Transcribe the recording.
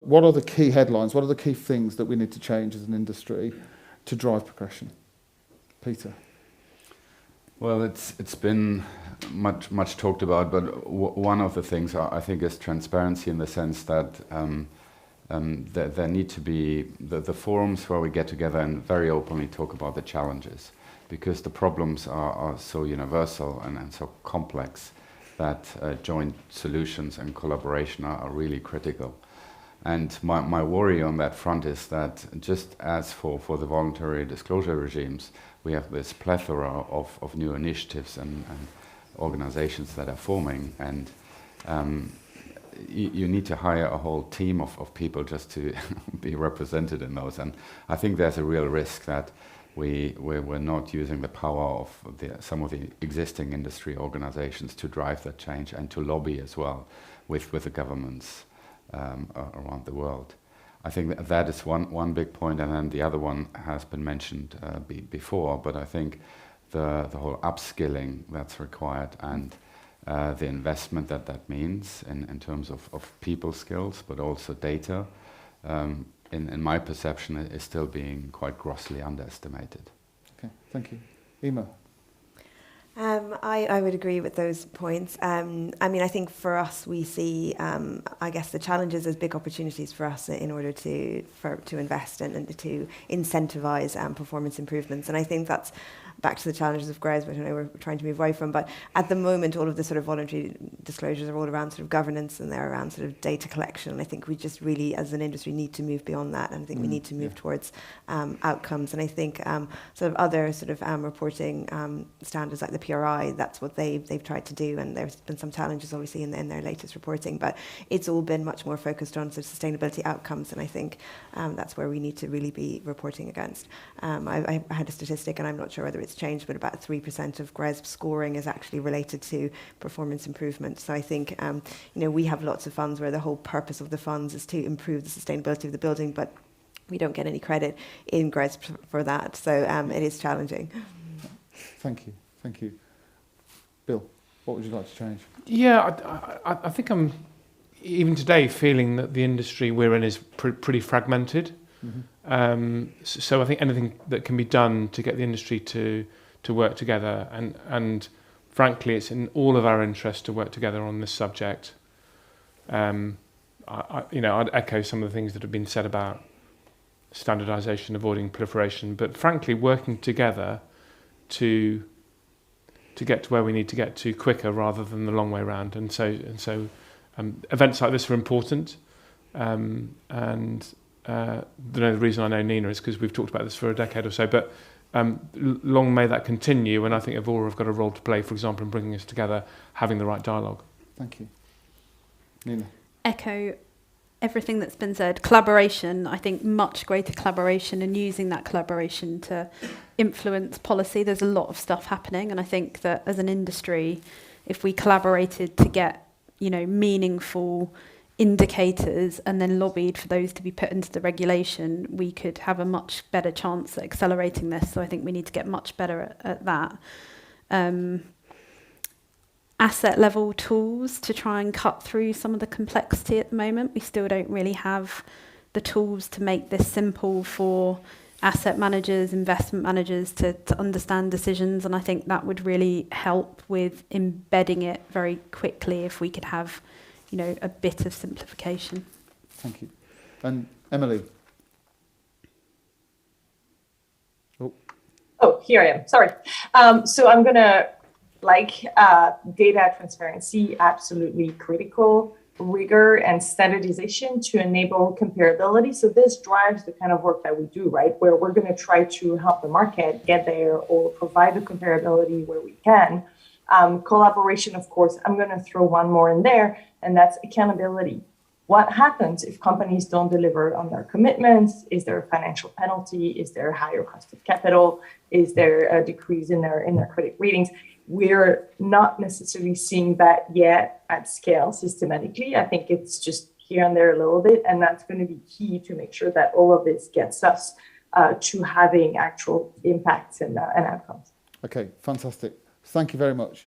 what are the key headlines? What are the key things that we need to change as an industry to drive progression? Peter. Well, it's been much talked about, but one of the things I think is transparency, in the sense that there need to be the forums where we get together and very openly talk about the challenges, because the problems are so universal and so complex that joint solutions and collaboration are really critical. And my worry on that front is that, just as for the voluntary disclosure regimes, we have this plethora of new initiatives and organizations that are forming, and you need to hire a whole team of people just to be represented in those. And I think there's a real risk that we're not using the power of some of the existing industry organizations to drive that change and to lobby as well with the governments around the world. I think that is one big point, and then the other one has been mentioned before, but I think the whole upskilling that's required, and the investment that means in terms of people skills, but also data, in my perception, is still being quite grossly underestimated. Okay, thank you. Eimear. I would agree with those points. I mean, I think for us, we see, I guess, the challenges as big opportunities for us in order to invest and to incentivize performance improvements. And I think that's back to the challenges of GRES, which I know we're trying to move away from. But at the moment, all of the sort of voluntary disclosures are all around sort of governance, and they're around sort of data collection. And I think we just really, as an industry, need to move beyond that. And I think we need to move towards outcomes. And I think sort of other sort of reporting standards like the PRI, that's what they've tried to do. And there's been some challenges, obviously, in their latest reporting. But it's all been much more focused on sort of sustainability outcomes. And I think that's where we need to really be reporting against. I had a statistic, and I'm not sure whether it's changed, but about 3% of GRESB scoring is actually related to performance improvement. So I think, we have lots of funds where the whole purpose of the funds is to improve the sustainability of the building, but we don't get any credit in GRESB for that. So it is challenging. Thank you. Bill, what would you like to change? Yeah, I think I'm, even today, feeling that the industry we're in is pretty fragmented. Mm-hmm. So I think anything that can be done to get the industry to work together, and frankly, it's in all of our interest to work together on this subject. I'd echo some of the things that have been said about standardisation, avoiding proliferation, but frankly, working together to get to where we need to get to quicker rather than the long way around. And so events like this are important, the reason I know Nina is because we've talked about this for a decade or so, but long may that continue, and I think EVORA have got a role to play, for example, in bringing us together, having the right dialogue. Thank you. Nina. Echo everything that's been said. Collaboration, I think much greater collaboration, and using that collaboration to influence policy. There's a lot of stuff happening, and I think that as an industry, if we collaborated to get, meaningful indicators and then lobbied for those to be put into the regulation, we could have a much better chance at accelerating this. So I think we need to get much better at that. Asset level tools to try and cut through some of the complexity at the moment. We still don't really have the tools to make this simple for asset managers, investment managers to understand decisions, and I think that would really help with embedding it very quickly if we could have a bit of simplification. Thank you. And Emilie. Oh, here I am. Sorry. So I'm going to, data transparency, absolutely critical, rigor and standardization to enable comparability. So this drives the kind of work that we do, right? Where we're going to try to help the market get there or provide the comparability where we can. Collaboration, of course, I'm going to throw one more in there, and that's accountability. What happens if companies don't deliver on their commitments? Is there a financial penalty? Is there a higher cost of capital? Is there a decrease in their credit ratings? We're not necessarily seeing that yet at scale systematically. I think it's just here and there a little bit, and that's going to be key to make sure that all of this gets us to having actual impacts and outcomes. Okay, fantastic. Thank you very much.